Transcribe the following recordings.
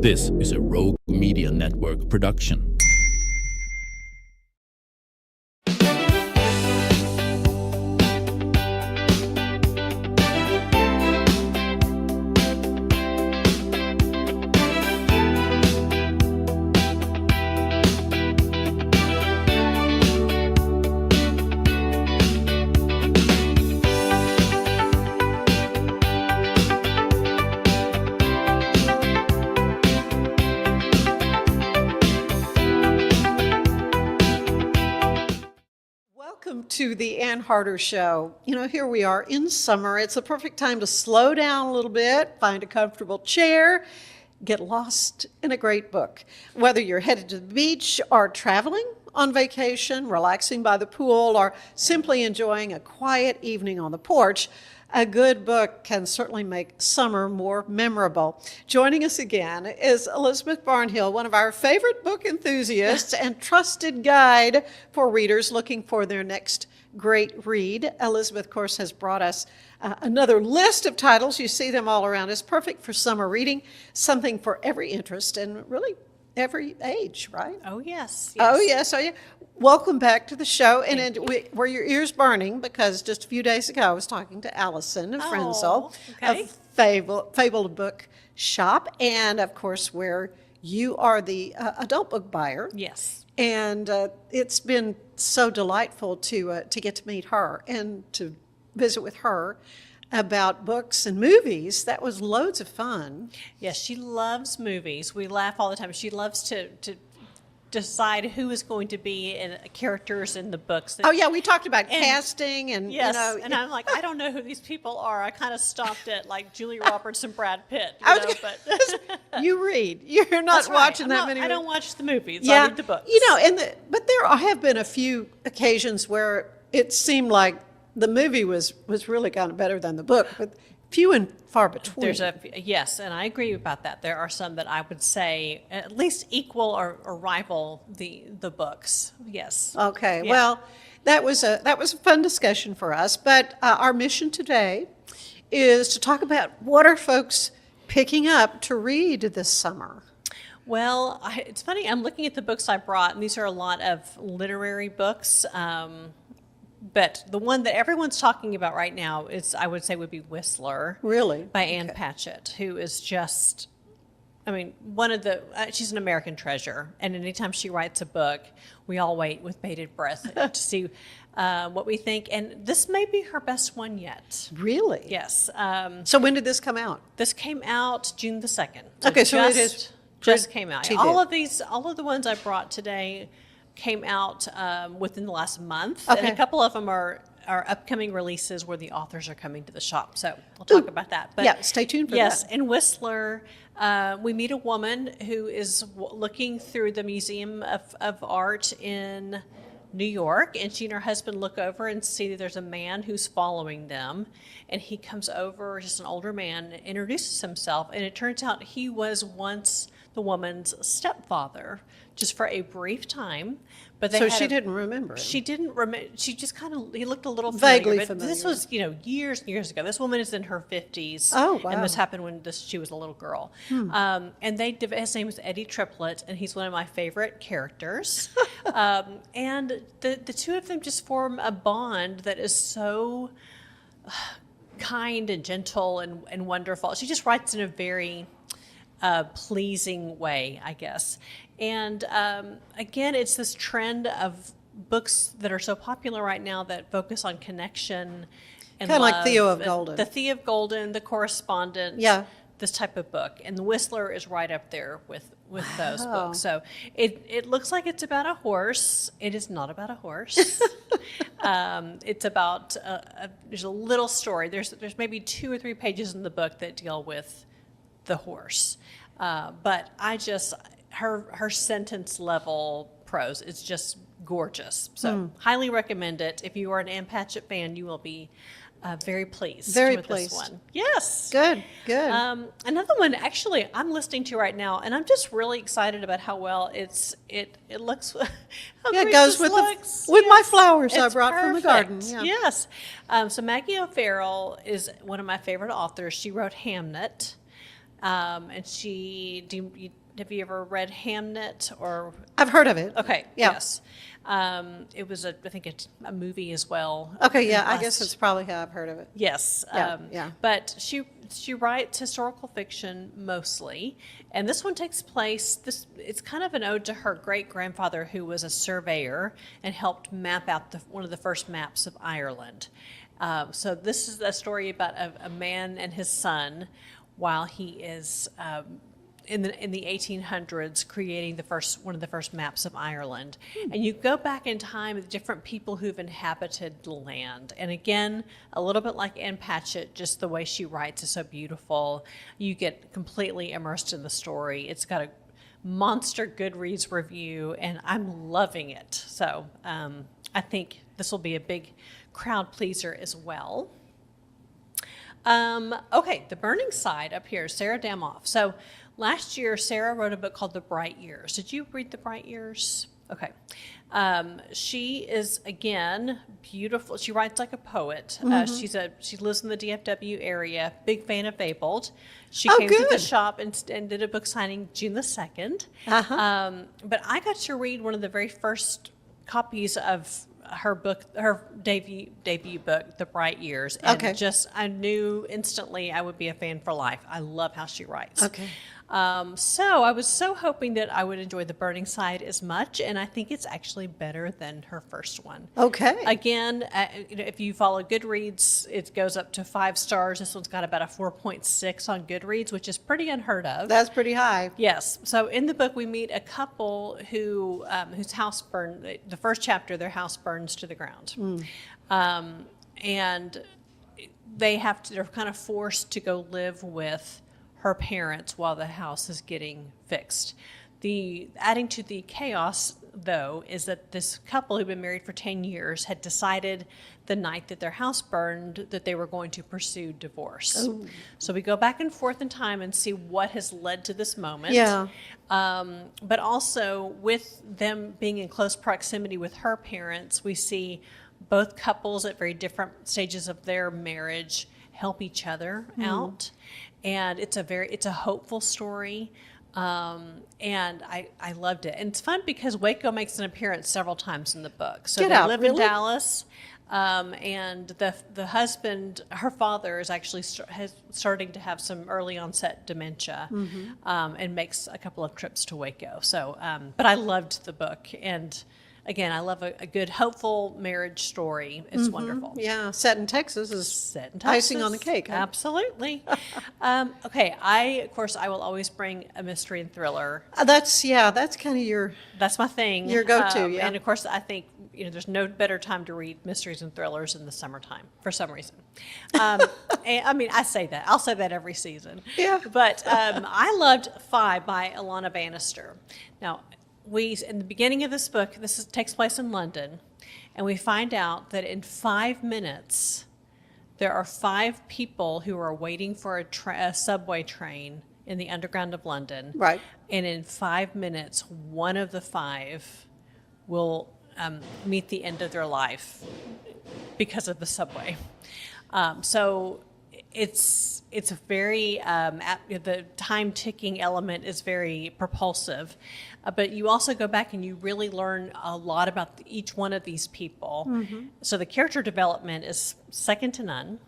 This is a Rogue Media Network production. Welcome to the Ann Harder Show. You know, here we are in summer. It's a perfect time to slow down a little bit, find a comfortable chair, get lost in a great book. Whether you're headed to the beach or traveling on vacation, relaxing by the pool, or simply enjoying a quiet evening on the porch, a good book can certainly make summer more memorable. Joining us again is Elizabeth Barnhill, one of our favorite book enthusiasts and trusted guide for readers looking for their next great read. Elizabeth, of course, has brought us another list of titles. You see them all around us. Perfect for summer reading, something for every interest and really every age, right? Oh, yes. Oh, yes. Oh, yeah. Welcome back to the show. And were your ears burning? Because just a few days ago, I was talking to Allison of Frenzel of Fabled Book Shop. And, of course, where you are the adult book buyer. Yes. And it's been so delightful to get to meet her and to visit with her about books and movies. That was loads of fun. Yes, she loves movies. We laugh all the time. She loves to decide who is going to be in characters in the books. Oh, yeah, we talked about casting and, yes, you know. And I'm like, I don't know who these people are. I kind of stopped at, like, Julia Roberts and Brad Pitt, but you read. You're not watching that many. I don't watch the movies. Yeah, I read the books. You know, but there have been a few occasions where it seemed like the movie was really kind of better than the book, but few and far between. Yes, and I agree about that. There are some that I would say at least equal or rival the books. Yes. Okay. Yeah. Well, that was a fun discussion for us. But our mission today is to talk about what are folks picking up to read this summer. Well, it's funny. I'm looking at the books I brought, and these are a lot of literary books. But the one that everyone's talking about right now I would say, would be Whistler. Really? By Ann Patchett, who is just, I mean, she's an American treasure. And anytime she writes a book, we all wait with bated breath to see what we think. And this may be her best one yet. Really? Yes. So when did this come out? This came out June the 2nd. Okay, so it is just came out. All of the ones I brought today came out within the last month. Okay. And a couple of them are upcoming releases where the authors are coming to the shop. So we'll talk about that. But yeah, stay tuned for that. Yes, in Whistler, we meet a woman who is looking through the Museum of Art in New York, and she and her husband look over and see that there's a man who's following them, and he comes over, just an older man, introduces himself, and it turns out he was once the woman's stepfather, just for a brief time. But she didn't remember him. She didn't remember. She just he looked a little vaguely familiar. familiar. This was, years and years ago. This woman is in her 50s. Oh, wow. And this happened when she was a little girl. And his name is Eddie Triplett, and he's one of my favorite characters. And the two of them just form a bond that is so kind and gentle and wonderful. She just writes in a very pleasing way, I guess. And again, it's this trend of books that are so popular right now that focus on connection and kind of love. like Theo of Golden. The Theo of Golden, The Correspondent. Yeah. This type of book. And The Whistler is right up there with those books. So it looks like it's about a horse. It is not about a horse. It's about there's a little story. There's maybe 2 or 3 pages in the book that deal with the horse. But her sentence level prose is just gorgeous. So highly recommend it. If you are an Ann Patchett fan, you will be very pleased with this one. Yes. Good. Another one, actually, I'm listening to right now, and I'm just really excited about how well it looks. It goes with my flowers I brought from the garden. Yeah. Yes. So Maggie O'Farrell is one of my favorite authors. She wrote Hamnet. And have you ever read Hamnet or? I've heard of it. Okay. Yeah. Yes. It was I think a movie as well. Okay, yeah, I guess it's probably how I've heard of it. Yes. Yeah. But she writes historical fiction mostly, and this one takes place. It's kind of an ode to her great grandfather, who was a surveyor and helped map out one of the first maps of Ireland. So this is a story about a man and his son, while he is in the 1800s creating one of the first maps of Ireland. And you go back in time with different people who've inhabited the land. And again, a little bit like Ann Patchett, just the way she writes is so beautiful. You get completely immersed in the story. It's got a monster Goodreads review, and I'm loving it. So I think this will be a big crowd pleaser as well. Okay, The Burning Side up here, Sarah Damoff. So last year, Sarah wrote a book called The Bright Years. Did you read The Bright Years? Okay. She is, again, beautiful. She writes like a poet. She lives in the DFW area, big fan of Fabled. She came to the shop and did a book signing June the 2nd. But I got to read one of the very first copies of her book, her debut book, The Bright Years, and I knew instantly I would be a fan for life. I love how she writes. Okay. So I was so hoping that I would enjoy The Burning Side as much, and I think it's actually better than her first one. Okay. Again, if you follow Goodreads, it goes up to 5 stars. This one's got about a 4.6 on Goodreads, which is pretty unheard of. That's pretty high. Yes. So in the book, we meet a couple whose house burned. The first chapter, their house burns to the ground, and they're kind of forced to go live with her parents while the house is getting fixed. Adding to the chaos, though, is that this couple who'd been married for 10 years had decided the night that their house burned that they were going to pursue divorce. Oh. So we go back and forth in time and see what has led to this moment. Yeah. But also, with them being in close proximity with her parents, we see both couples at very different stages of their marriage help each other out. And it's a hopeful story. And I loved it. And it's fun because Waco makes an appearance several times in the book. So they live in Dallas. And the husband, her father, is actually starting to have some early onset dementia, and makes a couple of trips to Waco. So, but I loved the book, and again, I love a good, hopeful marriage story. It's wonderful. Yeah, set in Texas is icing on the cake. Huh? Absolutely. Okay, of course, I will always bring a mystery and thriller. That's kind of that's my thing. Your go-to, yeah. And of course, I think there's no better time to read mysteries and thrillers in the summertime for some reason. And, I mean, I say that. I'll say that every season. Yeah. But I loved 5 by Alana Bannister. Now, in the beginning of this book, takes place in London, and we find out that in 5 minutes, there are 5 people who are waiting for a subway train in the underground of London. Right. And in 5 minutes, one of the 5 will meet the end of their life because of the subway. So it's a very the time ticking element is very propulsive, but you also go back and you really learn a lot about each one of these people. So the character development is second to none,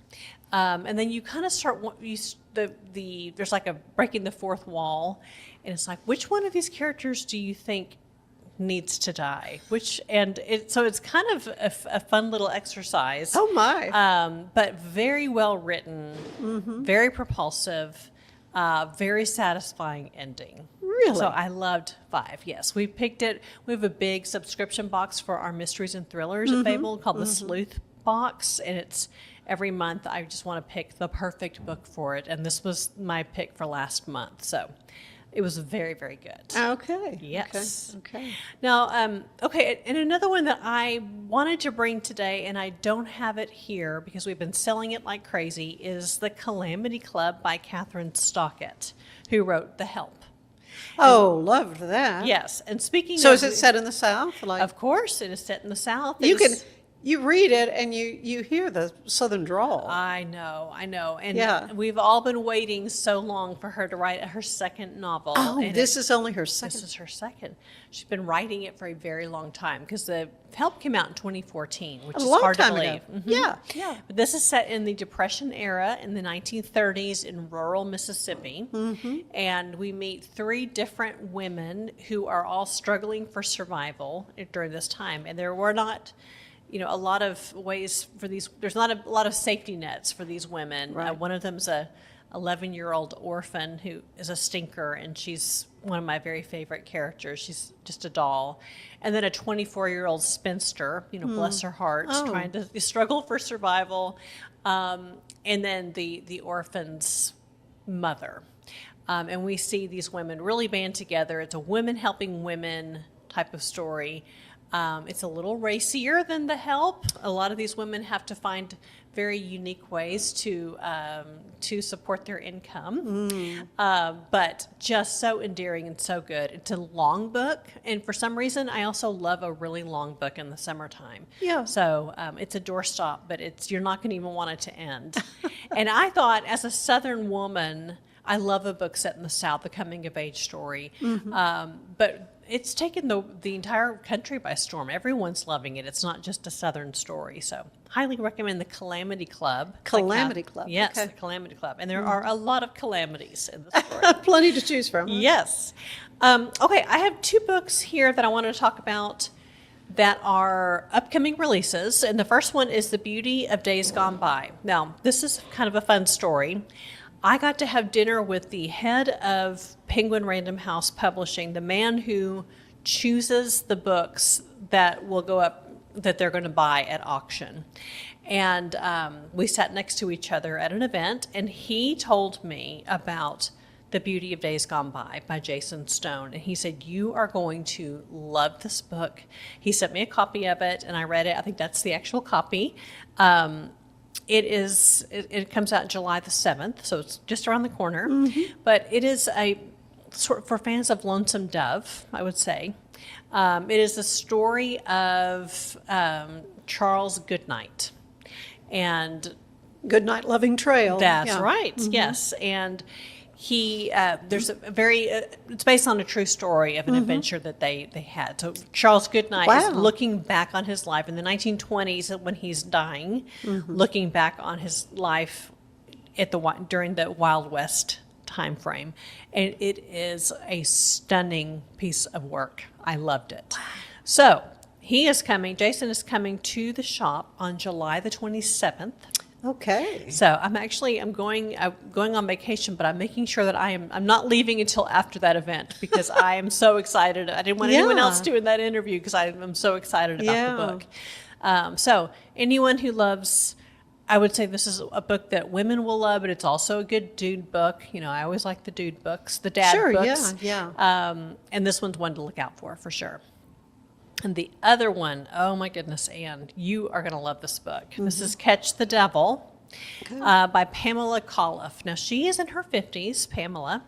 and then you kind of start there's like a breaking the fourth wall, and it's like, which one of these characters do you think needs to die? So it's kind of a fun little exercise. Oh my! But very well written, very propulsive, very satisfying ending. Really? So I loved 5. Yes, we picked it. We have a big subscription box for our mysteries and thrillers at Fable called the Sleuth Box, and it's every month I just want to pick the perfect book for it, and this was my pick for last month. So it was very, very good. Okay. Yes. Okay. Now, and another one that I wanted to bring today, and I don't have it here because we've been selling it like crazy, is The Calamity Club by Catherine Stockett, who wrote The Help. Oh, loved that. Yes, and speaking So of... is it set in the South? Of course, it is set in the South. You you read it and you hear the Southern drawl. I know. And Yeah. we've all been waiting so long for her to write her second novel. Oh, and this is only her second. This is her second. She's been writing it for a very long time because the Help came out in 2014, which is long hard time to ago. believe. Yeah. But this is set in the Depression era in the 1930s in rural Mississippi. And we meet 3 different women who are all struggling for survival during this time. And there were not, a lot of ways for these, there's not a lot of safety nets for these women. Right. One of them's a 11-year-old orphan who is a stinker, and she's one of my very favorite characters. She's just a doll. And then a 24-year-old spinster, bless her heart, trying to struggle for survival. And then the orphan's mother. And we see these women really band together. It's a women helping women type of story. It's a little racier than The Help. A lot of these women have to find very unique ways to support their income, but just so endearing and so good. It's a long book, and for some reason, I also love a really long book in the summertime. Yeah. So it's a doorstop, but you're not going to even want it to end. And I thought, as a Southern woman, I love a book set in the South, a coming-of-age story. But it's taken the entire country by storm. Everyone's loving it. It's not just a Southern story. So highly recommend the Calamity Club. Calamity Club. Yes, Okay. the Calamity Club. And there are a lot of calamities in the story. Plenty to choose from. Huh? Yes. Okay, I have 2 books here that I want to talk about that are upcoming releases. And the first one is The Beauty of Days Gone By. Now, this is kind of a fun story. I got to have dinner with the head of Penguin Random House Publishing, the man who chooses the books that will go up, that they're going to buy at auction. And we sat next to each other at an event, and he told me about The Beauty of Days Gone by Jason Stone. And he said, you are going to love this book. He sent me a copy of it, and I read it. I think that's the actual copy. It comes out July the 7th, so it's just around the corner. But it is for fans of Lonesome Dove, I would say. It is the story of Charles Goodnight. And Good Night Loving Trail. that's Yeah. right, yes. And he, there's a very, it's based on a true story of an adventure that they had. So Charles Goodnight Wow. is looking back on his life in the 1920s when he's dying, looking back on his life during the Wild West time frame. And it is a stunning piece of work. I loved it. So Jason is coming to the shop on July the 27th. Okay. So I'm going on vacation, but I'm making sure that I'm not leaving until after that event because I am so excited. I didn't want anyone else doing that interview because I'm so excited about the book. So anyone who loves, I would say this is a book that women will love, but it's also a good dude book. I always like the dude books, the dad books. Yeah. And this one's one to look out for sure. And the other one, oh my goodness, Anne, you are going to love this book. This is Catch the Devil by Pamela Colliff. Now, she is in her 50s, Pamela.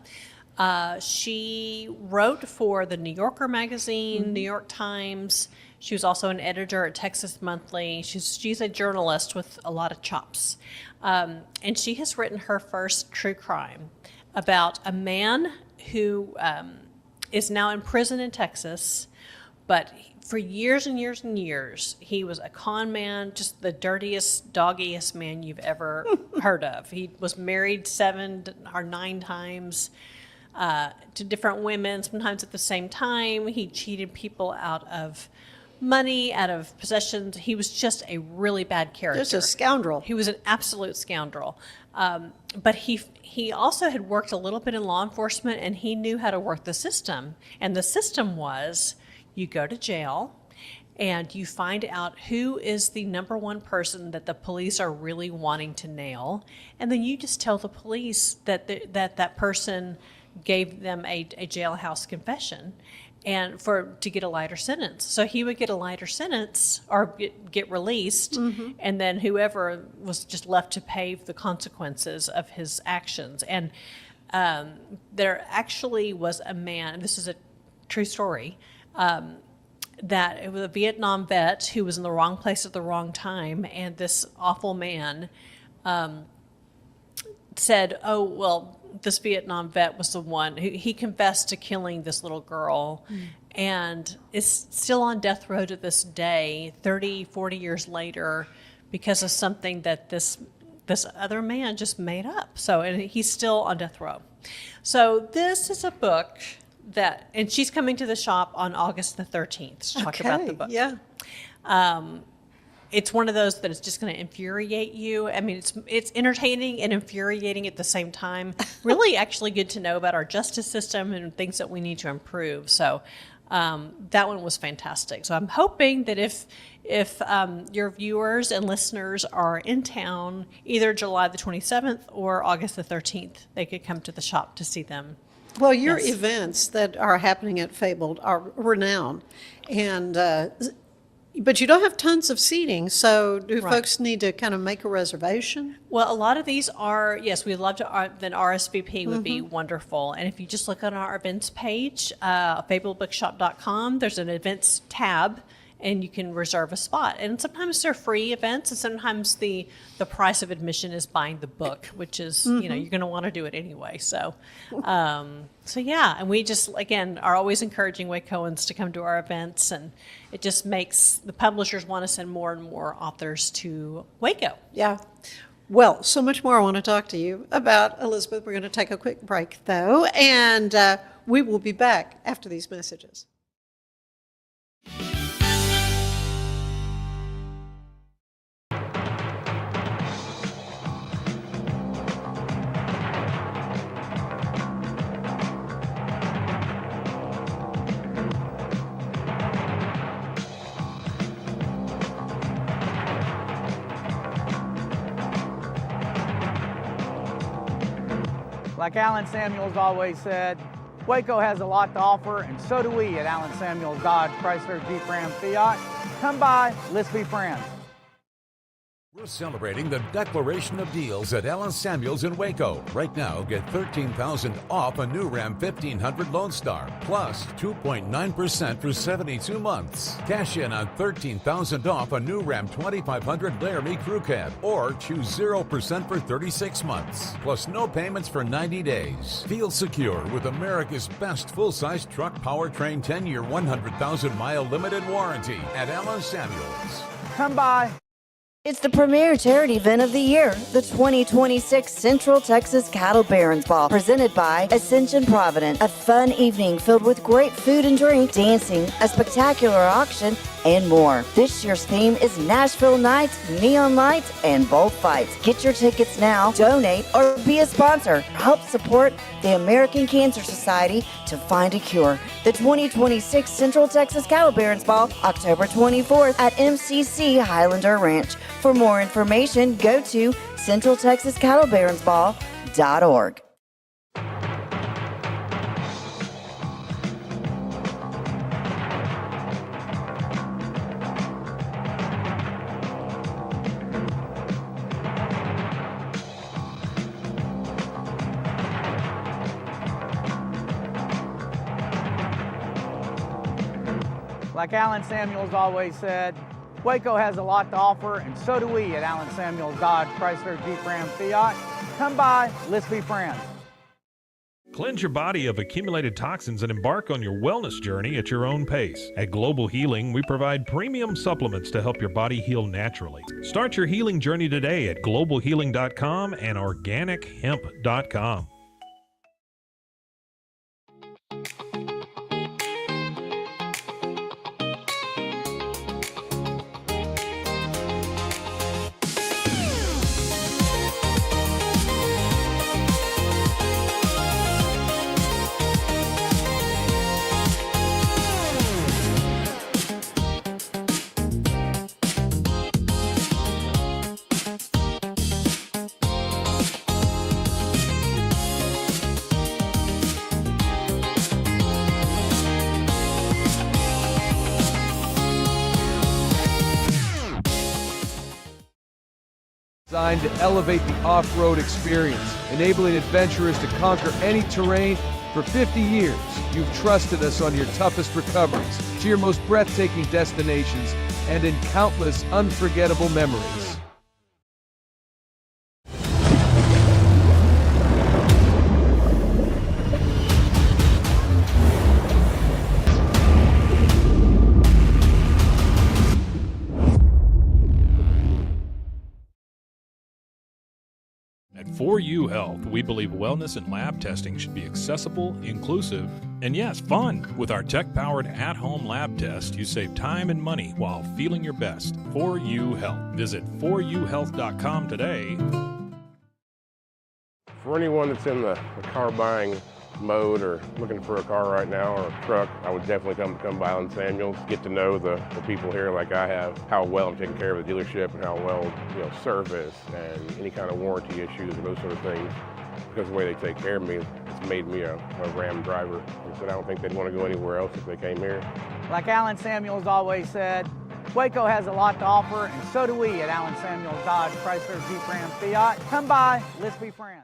She wrote for the New Yorker magazine, New York Times. She was also an editor at Texas Monthly. She's a journalist with a lot of chops. And she has written her first true crime about a man who is now in prison in Texas, but for years and years and years, he was a con man, just the dirtiest, doggiest man you've ever heard of. He was married 7 or 9 times to different women, sometimes at the same time. He cheated people out of money, out of possessions. He was just a really bad character. Just a scoundrel. He was an absolute scoundrel. But he also had worked a little bit in law enforcement, and he knew how to work the system. And the system was, you go to jail and you find out who is the number one person that the police are really wanting to nail. And then you just tell the police that that person gave them a jailhouse confession and to get a lighter sentence. So he would get a lighter sentence or get released, and then whoever was just left to pay the consequences of his actions. And there actually was a man, this is a true story, that it was a Vietnam vet who was in the wrong place at the wrong time, and this awful man said, oh, well, this Vietnam vet was the one who he confessed to killing this little girl and is still on death row to this day, 30, 40 years later, because of something that this other man just made up. So, and he's still on death row. So this is a book that, and she's coming to the shop on August the 13th to talk about the book. Yeah. It's one of those that is just going to infuriate you. I mean, it's entertaining and infuriating at the same time. Really actually good to know about our justice system and things that we need to improve. So that one was fantastic. So I'm hoping that if your viewers and listeners are in town, either July the 27th or August the 13th, they could come to the shop to see them. Well, your events that are happening at Fabled are renowned, and but you don't have tons of seating, so do folks need to kind of make a reservation? Well, a lot of these are, yes, we'd love to, then RSVP would be wonderful. And if you just look on our events page, fabledbookshop.com, there's an events tab, and you can reserve a spot. And sometimes they're free events, and sometimes the price of admission is buying the book, which is, you're going to want to do it anyway. So, yeah, and we just, again, are always encouraging Wacoans to come to our events, and it just makes the publishers want to send more and more authors to Waco. Yeah. Well, so much more I want to talk to you about, Elizabeth. We're going to take a quick break, though, and we will be back after these messages. Like Alan Samuels always said, Waco has a lot to offer, and so do we at Alan Samuels Dodge, Chrysler, Jeep, Ram, Fiat. Come by, let's be friends. We're celebrating the Declaration of Deals at Alan Samuels in Waco. Right now, get $13,000 off a new Ram 1500 Lone Star, plus 2.9% for 72 months. Cash in on $13,000 off a new Ram 2500 Laramie Crew Cab, or choose 0% for 36 months, plus no payments for 90 days. Feel secure with America's best full-size truck powertrain 10-year, 100,000-mile limited warranty at Alan Samuels. Come by. It's the premier charity event of the year, the 2026 Central Texas Cattle Barons Ball, presented by Ascension Provident. A fun evening filled with great food and drink, dancing, a spectacular auction, and more. This year's theme is Nashville Nights, Neon Lights, and Bullfights. Get your tickets now, donate, or be a sponsor. Help support the American Cancer Society to find a cure. The 2026 Central Texas Cattle Barons Ball, October 24th at MCC Highlander Ranch. For more information, go to centraltexascattlebaronsball.org. Like Alan Samuels always said, Waco has a lot to offer, and so do we at Alan Samuels Dodge, Chrysler, Jeep, Ram, Fiat. Come by, let's be friends. Cleanse your body of accumulated toxins and embark on your wellness journey at your own pace. At Global Healing, we provide premium supplements to help your body heal naturally. Start your healing journey today at globalhealing.com and organichemp.com. Designed to elevate the off-road experience, enabling adventurers to conquer any terrain For 50 years, you've trusted us on your toughest recoveries, to your most breathtaking destinations, and in countless unforgettable memories. At 4U Health, we believe wellness and lab testing should be accessible, inclusive, and yes, fun. With our tech-powered at-home lab test, you save time and money while feeling your best. 4U Health. Visit 4uhealth.com today. For anyone that's in the car buying mode or looking for a car right now or a truck, I would definitely come by Allen Samuels, get to know the people here like I have, how well I'm taking care of the dealership and how well, service and any kind of warranty issues and those sort of things. Because of the way they take care of me, it's made me a Ram driver. I said I don't think they'd want to go anywhere else if they came here. Like Allen Samuels always said, Waco has a lot to offer, and so do we at Allen Samuels Dodge, Chrysler, Jeep, Ram, Fiat. Come by, let's be friends.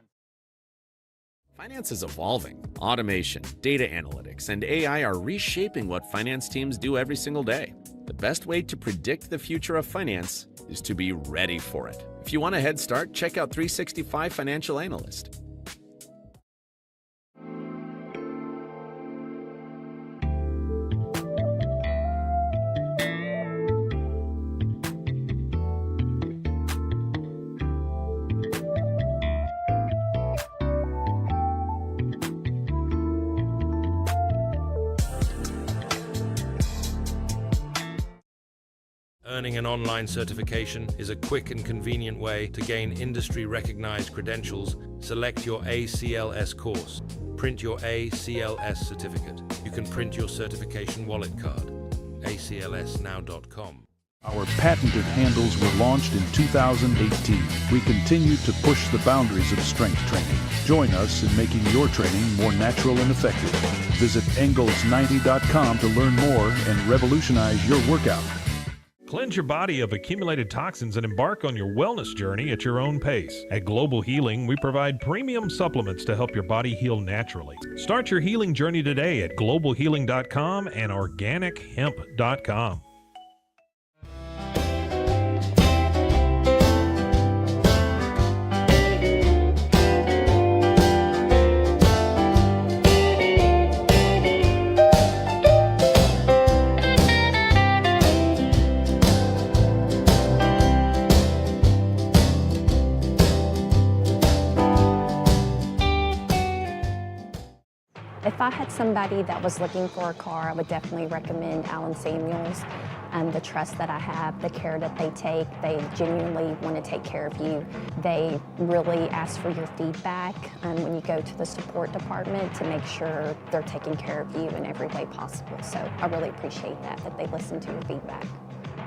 Finance is evolving. Automation, data analytics, and AI are reshaping what finance teams do every single day. The best way to predict the future of finance is to be ready for it. If you want a head start, check out 365 Financial Analyst. Earning an online certification is a quick and convenient way to gain industry-recognized credentials. Select your ACLS course. Print your ACLS certificate. You can print your certification wallet card. aclsnow.com. Our patented handles were launched in 2018. We continue to push the boundaries of strength training. Join us in making your training more natural and effective. Visit Engels90.com to learn more and revolutionize your workout. Cleanse your body of accumulated toxins and embark on your wellness journey at your own pace. At Global Healing, we provide premium supplements to help your body heal naturally. Start your healing journey today at globalhealing.com and organichemp.com. If I had somebody that was looking for a car, I would definitely recommend Allen Samuels. The trust that I have, the care that they take, they genuinely want to take care of you. They really ask for your feedback when you go to the support department to make sure they're taking care of you in every way possible. So I really appreciate that they listen to your feedback.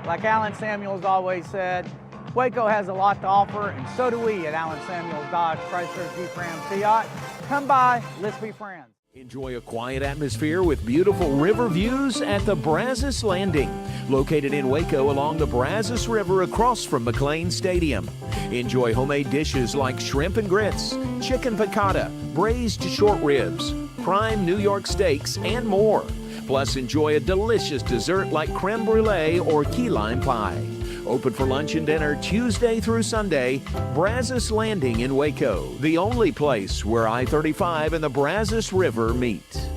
Like Allen Samuels always said, Waco has a lot to offer, and so do we at Allen Samuels Dodge, Chrysler, Jeep, Ram, Fiat. Come by, let's be friends. Enjoy a quiet atmosphere with beautiful river views at the Brazos Landing, located in Waco along the Brazos River across from McLean Stadium. Enjoy homemade dishes like shrimp and grits, chicken piccata, braised short ribs, prime New York steaks, and more. Plus, enjoy a delicious dessert like creme brulee or key lime pie. Open for lunch and dinner Tuesday through Sunday. Brazos Landing in Waco, the only place where I-35 and the Brazos River meet.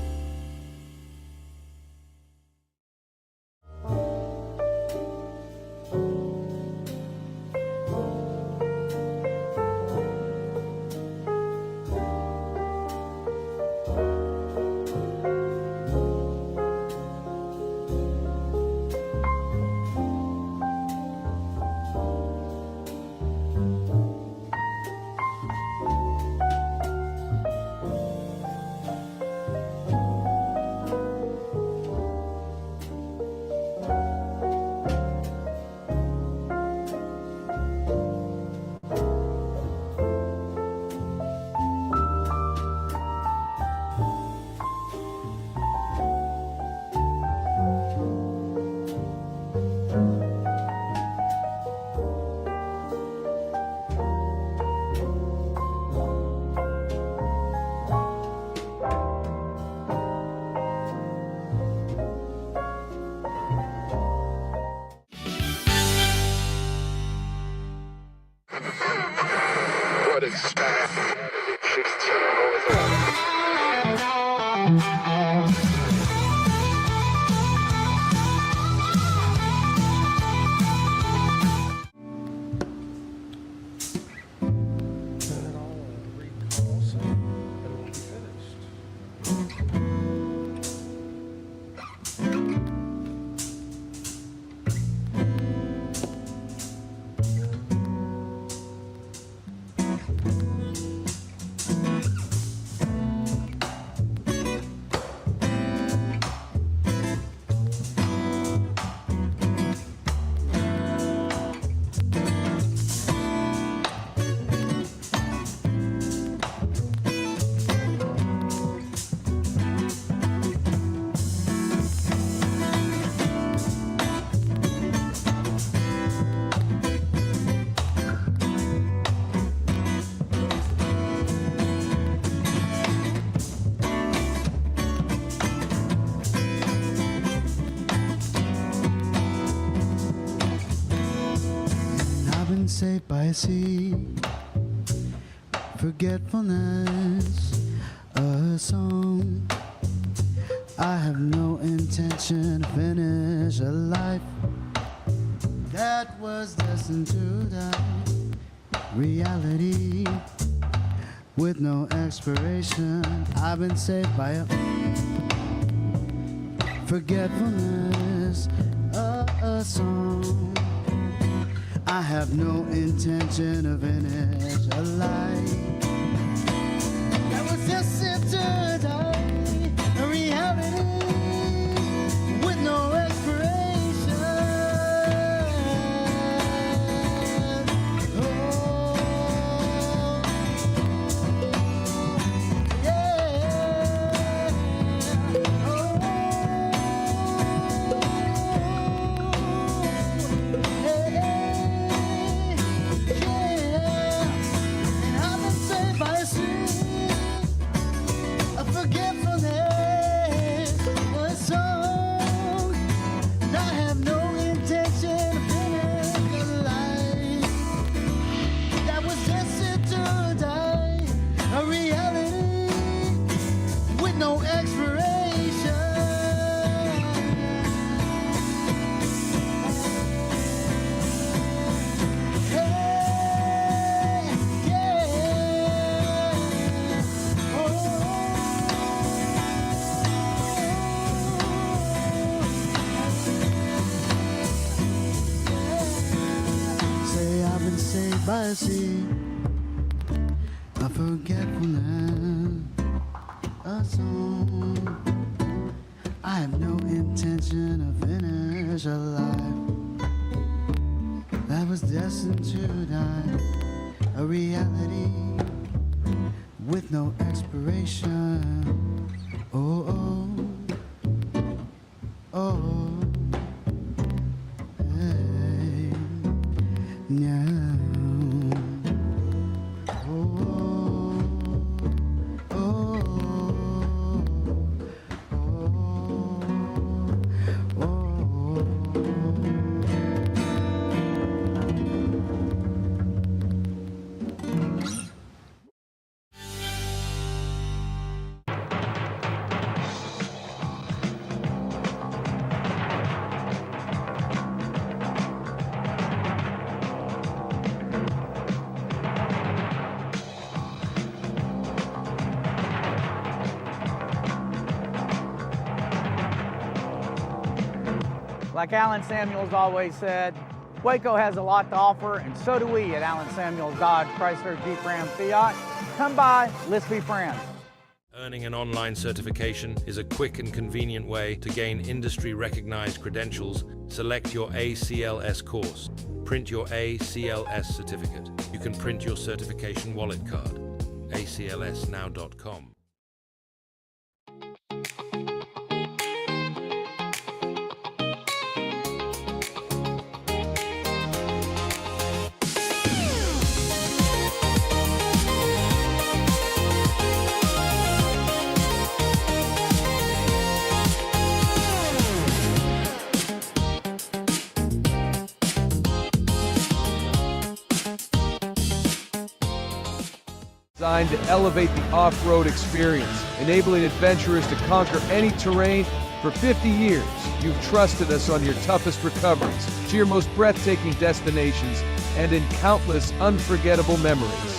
saved by a sea. Forgetfulness, a song. I have no intention to finish a life that was destined to die. Reality with no expiration. I've been saved by a forgetfulness, a song. I have no intention of finish a life that was destined to die. A reality with no expiration. Oh, yeah. Oh, by a sea, a forgetfulness, a song. I have no intention of finish a life that was destined to die. A reality with no expiration. Oh, oh, oh, hey, yeah. Like Alan Samuels always said, Waco has a lot to offer, and so do we at Alan Samuels Dodge Chrysler Jeep Ram Fiat. Come by, let's be friends. Earning an online certification is a quick and convenient way to gain industry-recognized credentials. Select your ACLS course. Print your ACLS certificate. You can print your certification wallet card. aclsnow.com. Designed to elevate the off-road experience, enabling adventurers to conquer any terrain. For 50 years, you've trusted us on your toughest recoveries, to your most breathtaking destinations, and in countless unforgettable memories.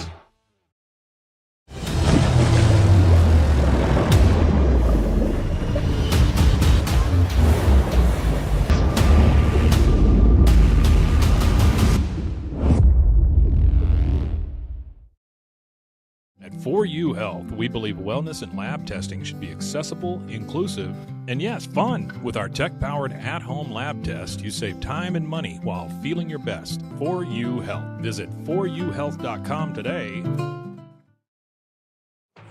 At 4U Health, we believe wellness and lab testing should be accessible, inclusive, and yes, fun. With our tech-powered at-home lab test, you save time and money while feeling your best. 4U Health. Visit 4uhealth.com today.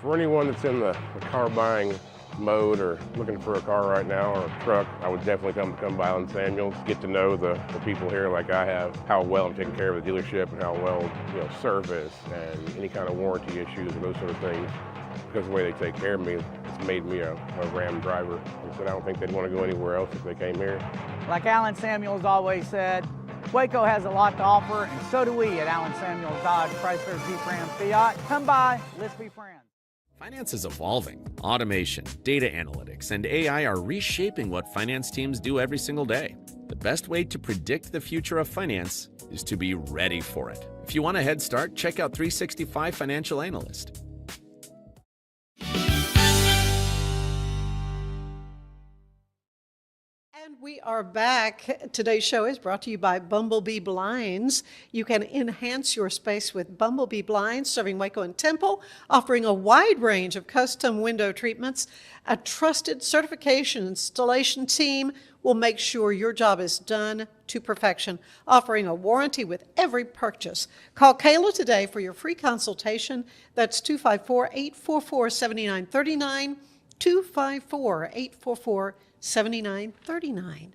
For anyone that's in the car buying mode or looking for a car right now or a truck, I would definitely come by Alan Samuels, get to know the people here like I have, how well I'm taking care of the dealership and how well, service and any kind of warranty issues and those sort of things. Because of the way they take care of me, it's made me a Ram driver. And so I don't think they'd want to go anywhere else if they came here. Like Alan Samuels always said, Waco has a lot to offer, and so do we at Allen Samuels Dodge Chrysler Jeep Ram Fiat. Come by, let's be friends. Finance is evolving. Automation, data analytics, and AI are reshaping what finance teams do every single day. The best way to predict the future of finance is to be ready for it. If you want a head start, check out 365 Financial Analyst. And we are back. Today's show is brought to you by Bumblebee Blinds. You can enhance your space with Bumblebee Blinds, serving Waco and Temple, offering a wide range of custom window treatments. A trusted certification installation team will make sure your job is done to perfection, offering a warranty with every purchase. Call Kayla today for your free consultation. That's 254-844-7939, 254-844-7939.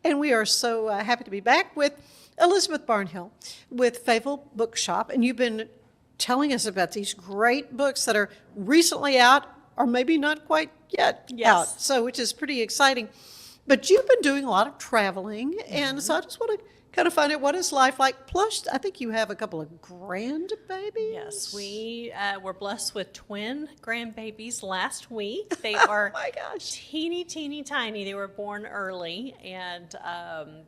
And we are so happy to be back with Elizabeth Barnhill with Fayetteville Bookshop. And you've been telling us about these great books that are recently out, or maybe not quite yet out, so which is pretty exciting. But you've been doing a lot of traveling, and so I just want to kind of find out what is life like. Plus, I think you have a couple of grandbabies. Yes, we were blessed with twin grandbabies last week. They are my gosh, teeny tiny. They were born early, and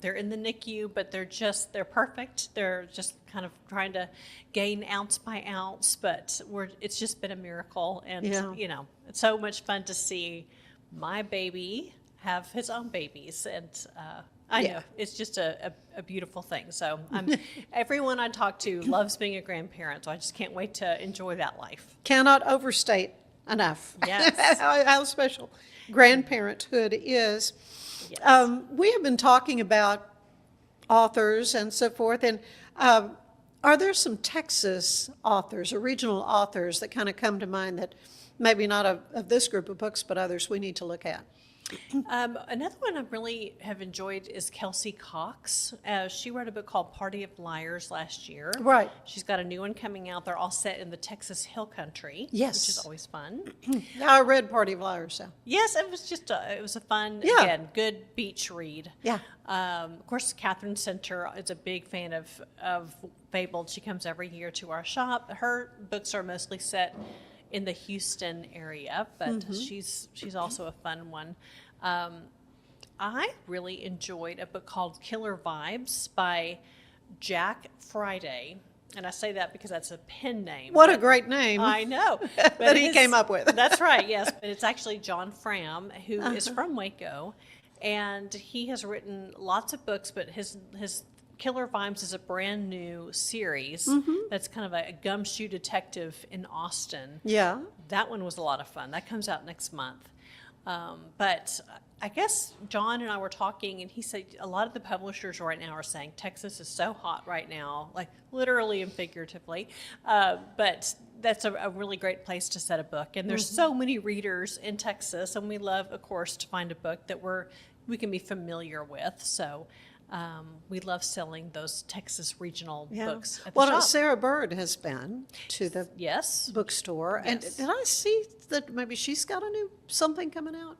they're in the NICU, but they're perfect. They're just kind of trying to gain ounce by ounce, but it's just been a miracle, and you know, it's so much fun to see my baby have his own babies, and I know it's just a beautiful thing. So everyone I talk to loves being a grandparent, so I just can't wait to enjoy that life. Cannot overstate enough how special grandparenthood is. Yes. We have been talking about authors and so forth, and are there some Texas authors or regional authors that kind of come to mind that maybe not of this group of books, but others we need to look at? Another one I really have enjoyed is Kelsey Cox. She wrote a book called Party of Liars last year. Right. She's got a new one coming out. They're all set in the Texas Hill Country, yes, which is always fun. I read Party of Liars. So. Yes, it was just it was a fun, again, good beach read. Yeah. Of course, Catherine Center is a big fan of Fabled. She comes every year to our shop. Her books are mostly set in the Houston area, but she's also a fun one. I really enjoyed a book called Killer Vibes by Jack Friday, and I say that because that's a pen name. What a great name. I know. that he came up with. That's right, yes, but it's actually John Fram, who is from Waco, and he has written lots of books, but his Killer Vibes is a brand new series that's kind of a gumshoe detective in Austin. Yeah. That one was a lot of fun. That comes out next month. But I guess John and I were talking, and he said a lot of the publishers right now are saying Texas is so hot right now, like literally and figuratively. But that's a really great place to set a book. And there's so many readers in Texas, and we love, of course, to find a book that we can be familiar with. So we love selling those Texas regional books at the shop. Sarah Bird has been to the bookstore. Yes. And did I see that maybe she's got a new something coming out?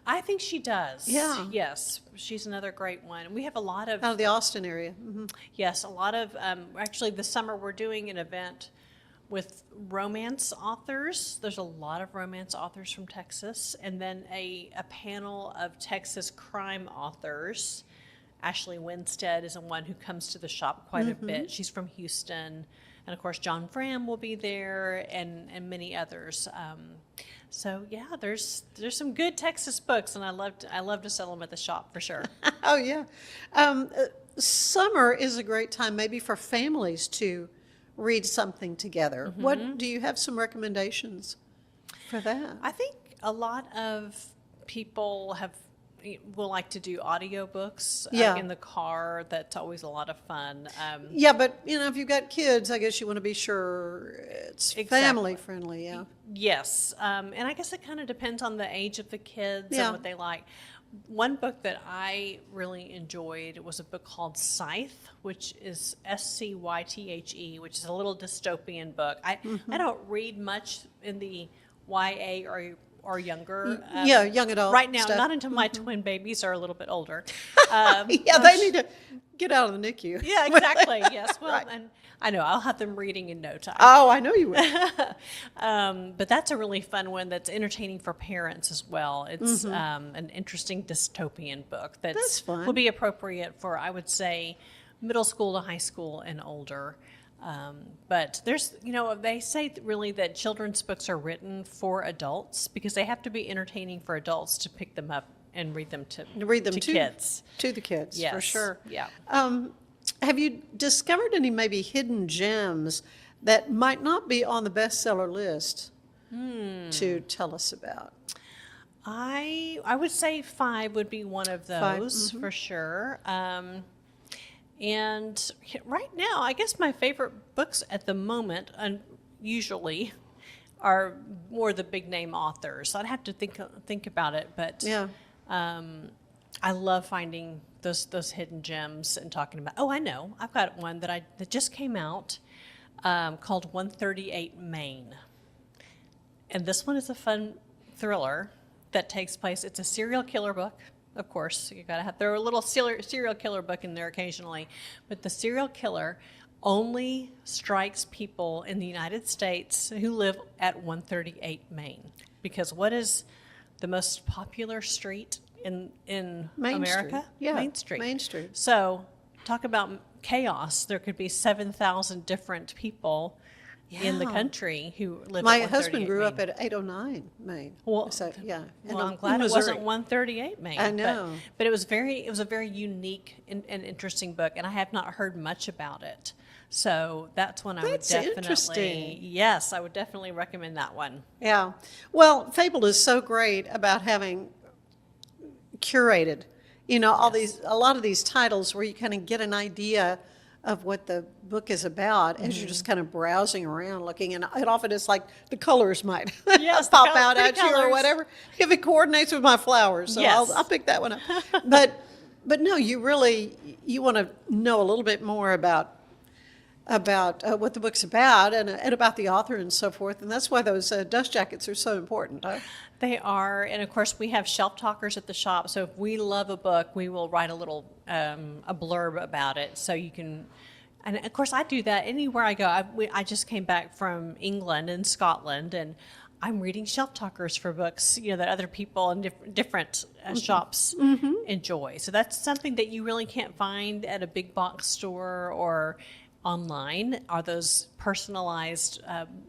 I think she does. Yeah. Yes. She's another great one. We have a lot of... Out of the Austin area. Yes, a lot of... actually, this summer we're doing an event with romance authors. There's a lot of romance authors from Texas. And then a panel of Texas crime authors. Ashley Winstead is one who comes to the shop quite a bit. She's from Houston. And, of course, John Fram will be there and many others. So, yeah, there's some good Texas books, and I love to sell them at the shop for sure. Oh, yeah. Summer is a great time maybe for families to read something together. What do you have some recommendations for that? I think a lot of people will like to do audiobooks in the car. That's always a lot of fun. Yeah, but if you've got kids, I guess you want to be sure it's family friendly. Yeah. Yes, and I guess it kind of depends on the age of the kids and what they like. One book that I really enjoyed was a book called Scythe, which is Scythe, which is a little dystopian book. I don't read much in the YA or younger. Yeah, young adult Right now, stuff. not until my twin babies are a little bit older. Yeah, they need to get out of the NICU. Yeah, exactly. Yes. Well, Right. and I know I'll have them reading in no time. Oh, I know you will. But that's a really fun one that's entertaining for parents as well. It's an interesting dystopian book That's fun. will be appropriate for, I would say, middle school to high school and older. But there's, they say really that children's books are written for adults because they have to be entertaining for adults to pick them up and read them to kids. To the kids, for Yes. sure. Yeah. Have you discovered any maybe hidden gems that might not be on the bestseller list to tell us about? I would say 5 would be one of those for sure. And right now, I guess my favorite books at the moment, usually, are more the big name authors. I'd have to think about it, but Yeah. I love finding those hidden gems and talking about. Oh, I know, I've got one that just came out called 138 Maine, and this one is a fun thriller that takes place. It's a serial killer book. Of course, you got to have throw a little serial killer book in there occasionally, but the serial killer only strikes people in the United States who live at 138 Maine. Because what is the most popular street in Main America? Street. Yeah, Main Street. Main Street. So talk about chaos. There could be 7,000 different people in the Yeah. country who live My at 138 husband grew Maine. up at 809 Maine. Well, So, yeah. Well, in I'm glad it Missouri. wasn't 138 Maine. I know. But it was a very unique and interesting book, and I have not heard much about it. So that's one I would That's definitely, interesting. yes, I would definitely recommend that one. Yeah. Well, Fable is so great about having curated, a lot of these titles where you kind of get an idea of what the book is about as you're just kind of browsing around looking, and it often is like the colors might Yes, pop the out pretty at you or colors. whatever if it coordinates with my flowers. So Yes. I'll pick that one up. But no, you want to know a little bit more about what the book's about and about the author and so forth, and that's why those dust jackets are so important. Huh? They are, and of course we have shelf talkers at the shop. So if we love a book, we will write a little a blurb about it, so you can. And of course, I do that anywhere I go. I just came back from England and Scotland, and I'm reading shelf talkers for books, that other people in different shops enjoy. So that's something that you really can't find at a big box store or online. Are those personalized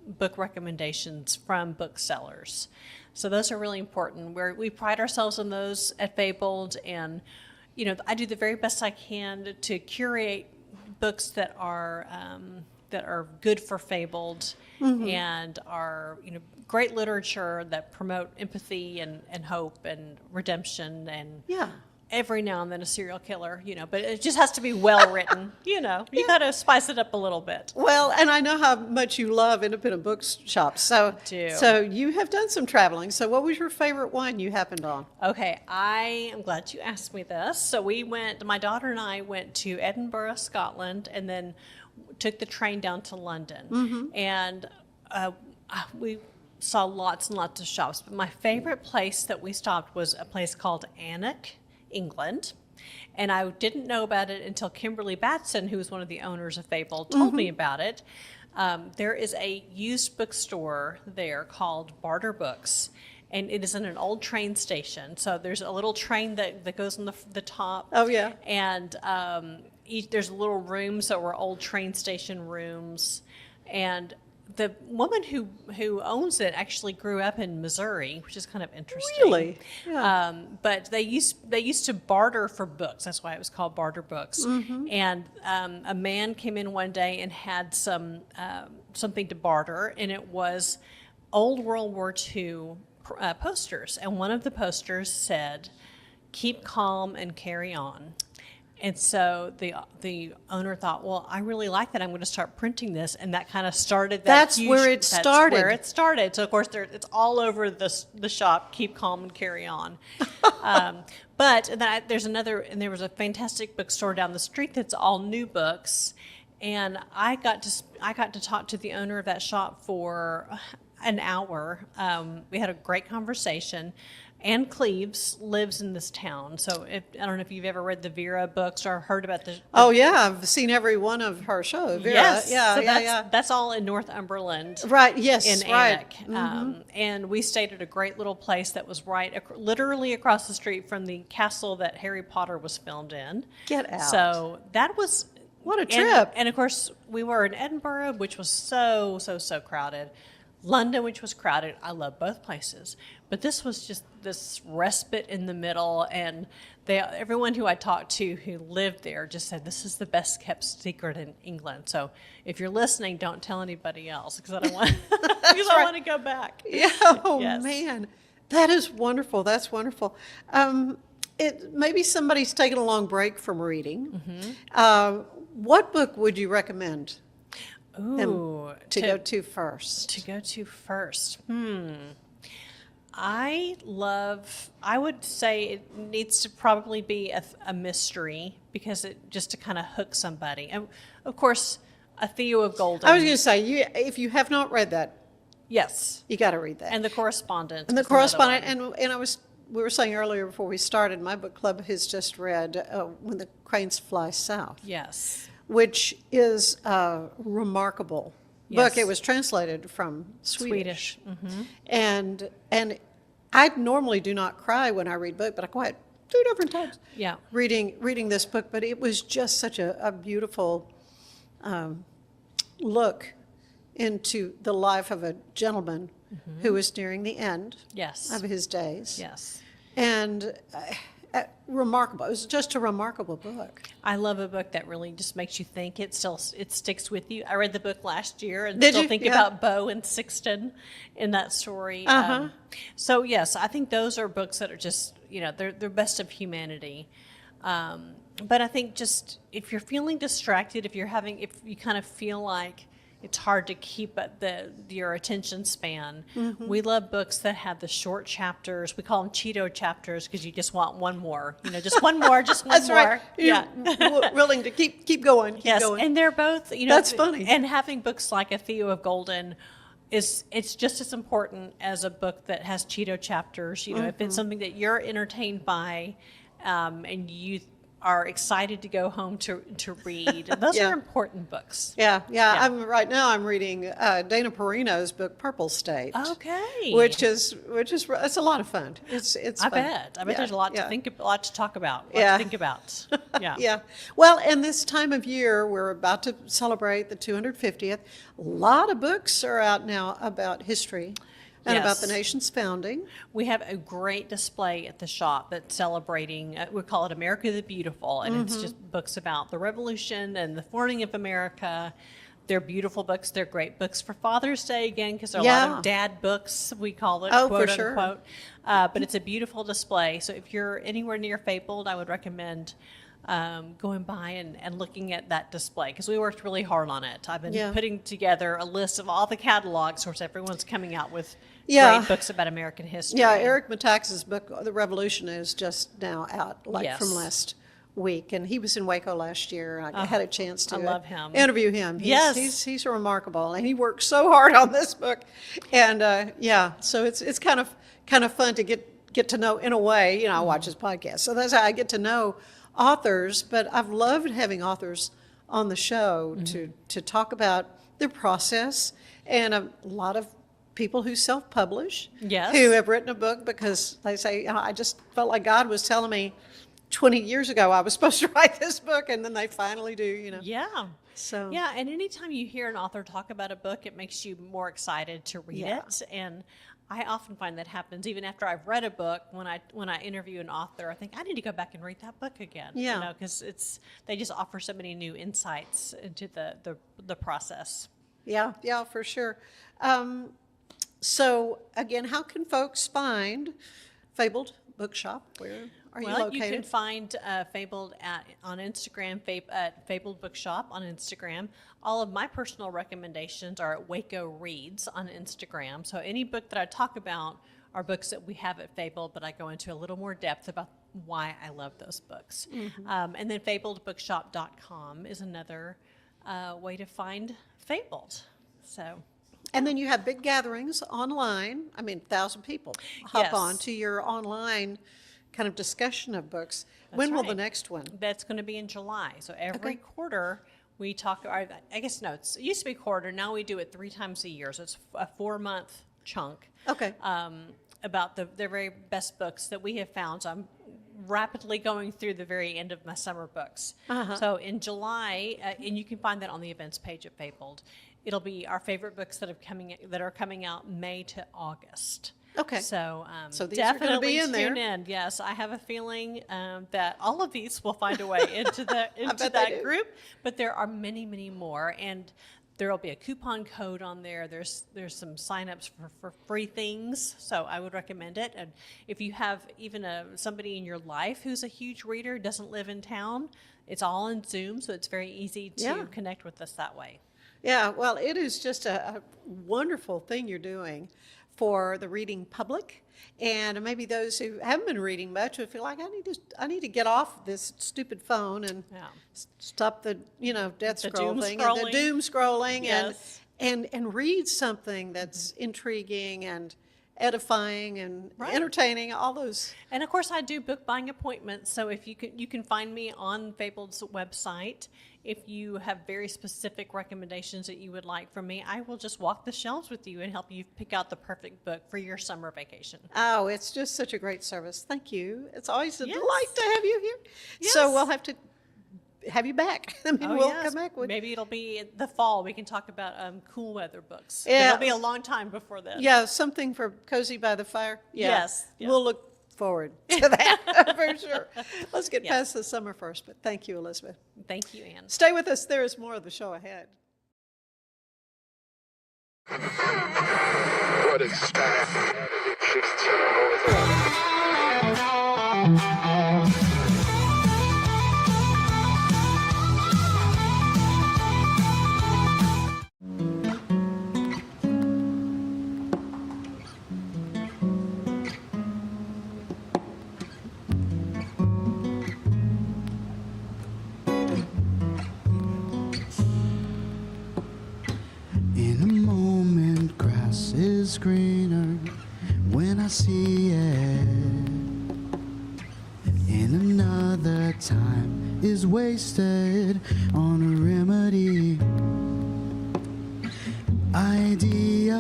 book recommendations from booksellers? So those are really important. We pride ourselves on those at Fabled, and I do the very best I can to curate books that are good for Fabled and are great literature that promote empathy and hope and redemption and every now and then a serial killer, but it just has to be well written. You got to spice it up a little bit. Well, and I know how much you love independent bookshops. So, so you have done some traveling. So what was your favorite one you happened on? Okay, I am glad you asked me this. So my daughter and I went to Edinburgh, Scotland, and then took the train down to London. And we saw lots and lots of shops. But my favorite place that we stopped was a place called Alnwick, England. And I didn't know about it until Kimberly Batson, who was one of the owners of Fable, told me about it. There is a used bookstore there called Barter Books, and it is in an old train station. So there's a little train that goes on the top. Oh, yeah. And there's little rooms that were old train station rooms. And the woman who owns it actually grew up in Missouri, which is kind of interesting. Really? Yeah. But they used to barter for books. That's why it was called Barter Books. And a man came in one day and had something to barter, and it was old World War II posters. And one of the posters said, "Keep calm and carry on." And so the owner thought, well, I really like that. I'm going to start printing this, and that kind of started. That's where it started. That's where it started. So of course, it's all over the shop. Keep calm and carry on. But then there was a fantastic bookstore down the street that's all new books, and I got to talk to the owner of that shop for an hour. We had a great conversation. Ann Cleves lives in this town, so I don't know if you've ever read the Vera books or heard about the. Oh yeah, I've seen every one of her shows. Vera. Yes, Yeah, so yeah. That's all in Northumberland, Right. Yes. in Right. Annock. And we stayed at a great little place that was literally across the street from the castle that Harry Potter was filmed in. Get out. So that was What a trip. And of course, we were in Edinburgh, which was so crowded. London, which was crowded. I love both places. But this was just this respite in the middle. And everyone who I talked to who lived there just said, this is the best kept secret in England. So if you're listening, don't tell anybody else because I don't want, because I want to go back. Yeah. Oh, Yes. man. That is wonderful. That's wonderful. Maybe somebody's taken a long break from reading. What book would you recommend them to go to first? To go to first. I would say it needs to probably be a mystery because just to kind of hook somebody. And of course, A Theo of Golden. I was going to say, if you have not read that, yes, you got to read that. And The Correspondent. And The Correspondent, and we were saying earlier before we started, my book club has just read When the Cranes Fly South. Yes. Which is a remarkable book. It was translated from Swedish. And I normally do not cry when I read book, but I cried 2 different times. Yeah. Reading this book, but it was just such a beautiful look into the life of a gentleman who was nearing the end of his days. Yes. And remarkable. It was just a remarkable book. I love a book that really just makes you think. It sticks with you. I read the book last year and Did still you? think Yeah. about Bo and Sixton in that story. So yes, I think those are books that are just, they're best of humanity. But I think just if you're feeling distracted, if you kind of feel like it's hard to keep your attention span. We love books that have the short chapters. We call them Cheeto chapters because you just want one more. Just one more, just one That's more. right. Yeah. You're willing to keep going. Keep Yes, going. and they're both. That's funny. And having books like A Theo of Golden it's just as important as a book that has Cheeto chapters. If it's something that you're entertained by, and you are excited to go home to read. And those are important books. Yeah. Right now I'm reading Dana Perino's book Purple State. Okay. Which is it's a lot of fun. It's I fun. bet there's a lot to a lot to talk about. Yeah. To think about. Yeah. Yeah. Well, and this time of year we're about to celebrate the 250th. A lot of books are out now about history. And about the nation's founding. We have a great display at the shop that's celebrating, we call it America the Beautiful, and it's just books about the Revolution and the founding of America. They're beautiful books. They're great books for Father's Day, again, because there are a lot of dad books, we call it, quote unquote. But it's a beautiful display. So if you're anywhere near Fabled, I would recommend going by and looking at that display because we worked really hard on it. I've been putting together a list of all the catalogs, of course everyone's coming out with great books about American history. Yeah, Eric Metaxas' book, The Revolution, is just now out, from last week. And he was in Waco last year. I had a chance to love him. Interview him. He's remarkable. And he worked so hard on this book. And so it's kind of fun to get to know, in a way, I watch his podcast. So that's how I get to know authors. But I've loved having authors on the show to talk about their process, and a lot of people who self-publish, who have written a book because they say, I just felt like God was telling me 20 years ago I was supposed to write this book, and then they finally do, Yeah. So and anytime you hear an author talk about a book, it makes you more excited to read it. And I often find that happens even after I've read a book. When I interview an author, I think I need to go back and read that book again. Yeah, because they just offer so many new insights into the process. Yeah, for sure. So again, how can folks find Fabled Bookshop? Where are you located? You can find Fabled on Instagram, at Fabled Bookshop on Instagram. All of my personal recommendations are at Waco Reads on Instagram. So any book that I talk about are books that we have at Fabled, but I go into a little more depth about why I love those books. And then FabledBookshop.com is another way to find Fabled. So. And then you have big gatherings online. I mean, 1,000 people hop Yes. on to your online kind of discussion of books. That's When will the right. next one? That's going to be in July. So every Okay. quarter we talk, I guess, no, it used to be quarter. Now we do it 3 times a year. So it's a 4-month chunk. Okay. About the very best books that we have found. So I'm rapidly going through the very end of my summer books. Uh-huh. So in July, and you can find that on the events page at Fabled, it'll be our favorite books that are coming out May to August. Okay. So, So these are gonna definitely be in there. tune in. Yes, I have a feeling that all of these will find a way into bet they that do. group, but there are many, many more, and there will be a coupon code on there. There's some signups for free things, so I would recommend it. And if you have even somebody in your life who's a huge reader, doesn't live in town, it's all in Zoom, so it's very easy to Yeah. connect with us that way. Yeah, well, it is just a wonderful thing you're doing for the reading public, and maybe those who haven't been reading much would feel like I need to get off this stupid phone and Yeah. stop the death The doom scrolling and the scrolling. doom scrolling Yes. and read something that's intriguing and edifying and Right. entertaining. All those. And of course, I do book buying appointments. So if you can find me on Fabled's website. If you have very specific recommendations that you would like from me, I will just walk the shelves with you and help you pick out the perfect book for your summer vacation. Oh, it's just such a great service. Thank you. It's always a Yes. delight to have you here. Yes. So we'll have to have you back. I mean, Oh, we'll yes. come back with. Maybe it'll be in the fall. We can talk about cool weather books. Yeah. It'll be a long time before then. Yeah, something for cozy by the fire. Yeah. Yes, yeah. We'll look forward to that for sure. Let's get Yes. past the summer first, but thank you, Elizabeth. Thank you, Anne. Stay with us. There is more of the show ahead. What is In a moment, grass is greener when I see it. In another, time is wasted on a remedy. Ideas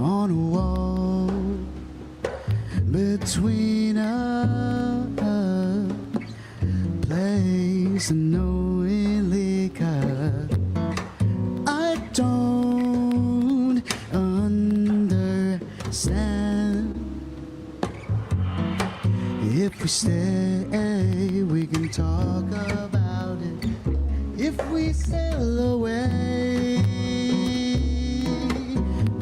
on a wall between us, place unknowingly cut. I don't understand. If we stay, we can talk about it. If we sail away,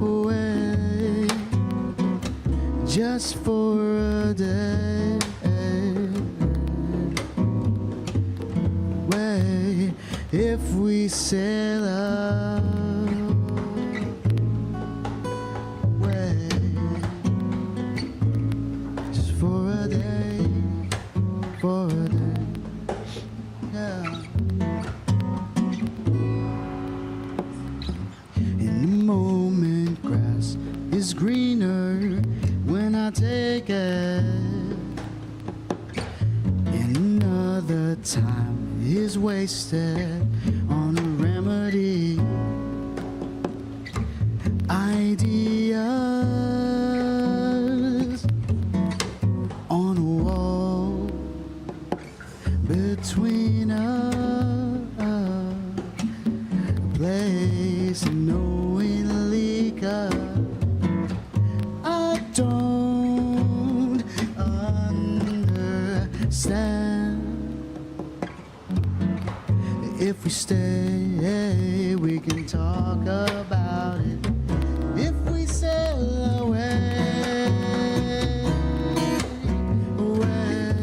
away, just for a day, way, if we sail away, just for a day, for a day, yeah. In the moment, grass is greener when I take it. In another, time is wasted on a remedy. Ideas on a wall between us, a place knowingly cut. I don't understand. If we stay, we can talk about it. If we sail away, away,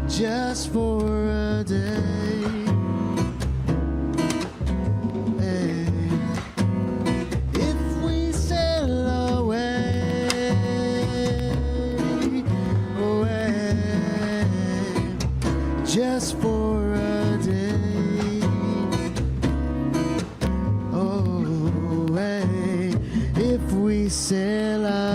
just for a day, hey. If we sail away, away, just for a day, sail out.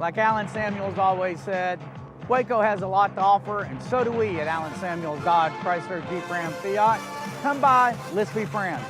Like Alan Samuels always said, Waco has a lot to offer, and so do we at Alan Samuels Dodge, Chrysler, Jeep, Ram, Fiat. Come by, let's be friends.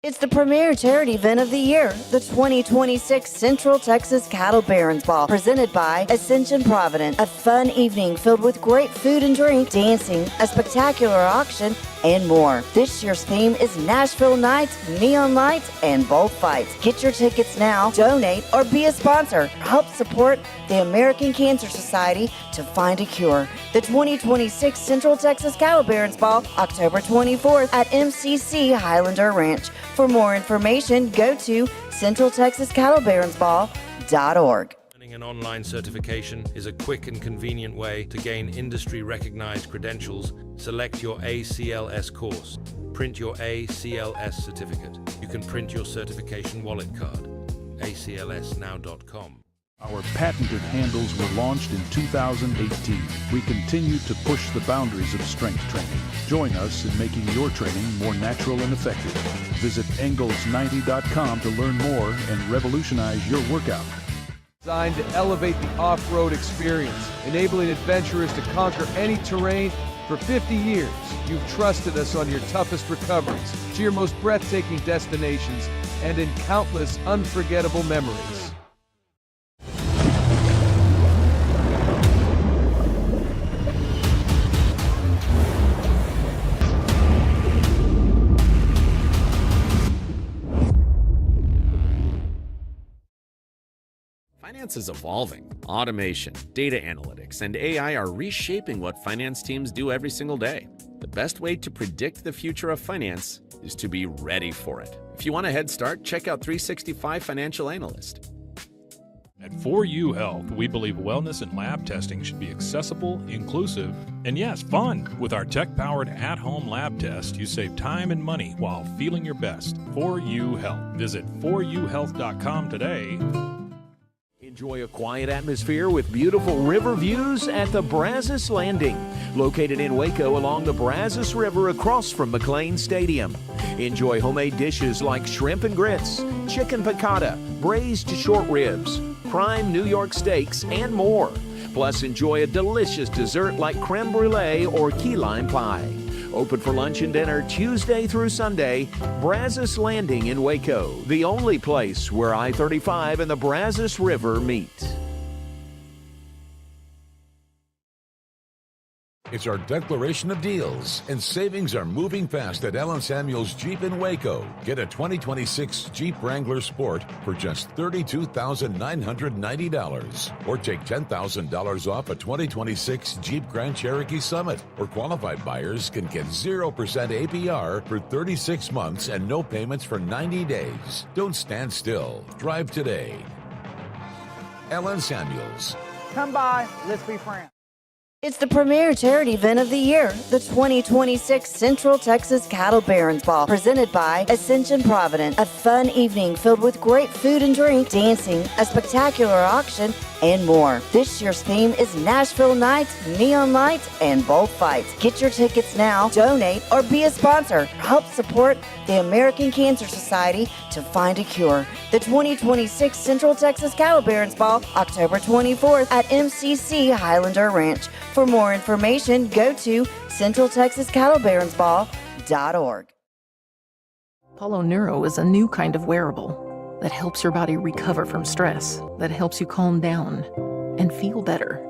It's the premier charity event of the year, the 2026 Central Texas Cattle Barons Ball, presented by Ascension Provident. A fun evening filled with great food and drink, dancing, a spectacular auction, and more. This year's theme is Nashville Nights, Neon Lights, and Bullfights. Get your tickets now, donate, or be a sponsor. Help support the American Cancer Society to find a cure. The 2026 Central Texas Cattle Barons Ball, October 24th at MCC Highlander Ranch. For more information, go to centraltexascattlebaronsball.org. Earning an online certification is a quick and convenient way to gain industry-recognized credentials. Select your ACLS course. Print your ACLS certificate. You can print your certification wallet card. aclsnow.com. Our patented handles were launched in 2018. We continue to push the boundaries of strength training. Join us in making your training more natural and effective. Visit Engels90.com to learn more and revolutionize your workout. Designed to elevate the off-road experience, enabling adventurers to conquer any terrain. For 50 years, you've trusted us on your toughest recoveries, to your most breathtaking destinations, and in countless unforgettable memories. Finance is evolving. Automation, data analytics, and AI are reshaping what finance teams do every single day. The best way to predict the future of finance is to be ready for it. If you want a head start, check out 365 Financial Analyst. At 4U Health, we believe wellness and lab testing should be accessible, inclusive, and yes, fun. With our tech-powered at-home lab test, you save time and money while feeling your best. 4U Health. Visit 4uhealth.com today. Enjoy a quiet atmosphere with beautiful river views at the Brazos Landing, located in Waco along the Brazos River across from McLean Stadium. Enjoy homemade dishes like shrimp and grits, chicken piccata, braised short ribs, prime New York steaks, and more. Plus, enjoy a delicious dessert like creme brulee or key lime pie. Open for lunch and dinner Tuesday through Sunday. Brazos Landing in Waco, the only place where I-35 and the Brazos River meet. It's our declaration of deals, and savings are moving fast at Allen Samuels Jeep in Waco. Get a 2026 Jeep Wrangler Sport for just $32,990, or take $10,000 off a 2026 Jeep Grand Cherokee Summit. Or qualified buyers can get 0% APR for 36 months and no payments for 90 days. Don't stand still. Drive today. Allen Samuels. Come by, let's be friends. It's the premier charity event of the year, the 2026 Central Texas Cattle Barons Ball, presented by Ascension Provident. A fun evening filled with great food and drink, dancing, a spectacular auction, and more. This year's theme is Nashville Nights, Neon Lights, and Bullfights. Get your tickets now, donate, or be a sponsor. Help support the American Cancer Society to find a cure. The 2026 Central Texas Cattle Barons Ball, October 24th at MCC Highlander Ranch. For more information, go to centraltexascattlebaronsball.org. Apollo Neuro is a new kind of wearable that helps your body recover from stress, that helps you calm down and feel better.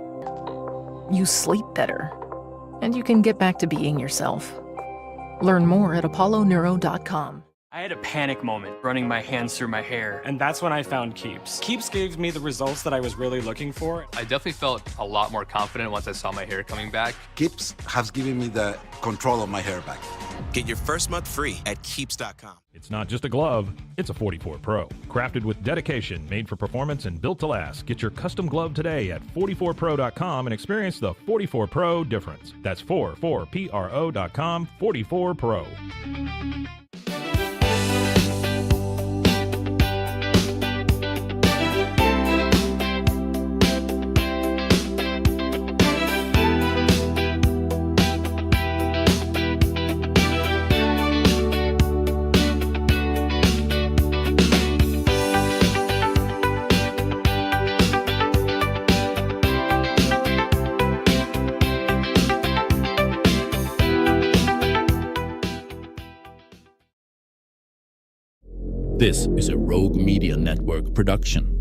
You sleep better, and you can get back to being yourself. Learn more at apolloneuro.com. I had a panic moment running my hands through my hair, and that's when I found Keeps. Keeps gave me the results that I was really looking for. I definitely felt a lot more confident once I saw my hair coming back. Keeps has given me the control of my hair back. Get your first month free at Keeps.com. It's not just a glove, it's a 44 Pro. Crafted with dedication, made for performance, and built to last. Get your custom glove today at 44pro.com and experience the 44 Pro difference. That's 44pro.com, 44 Pro. This is a Rogue Media Network production.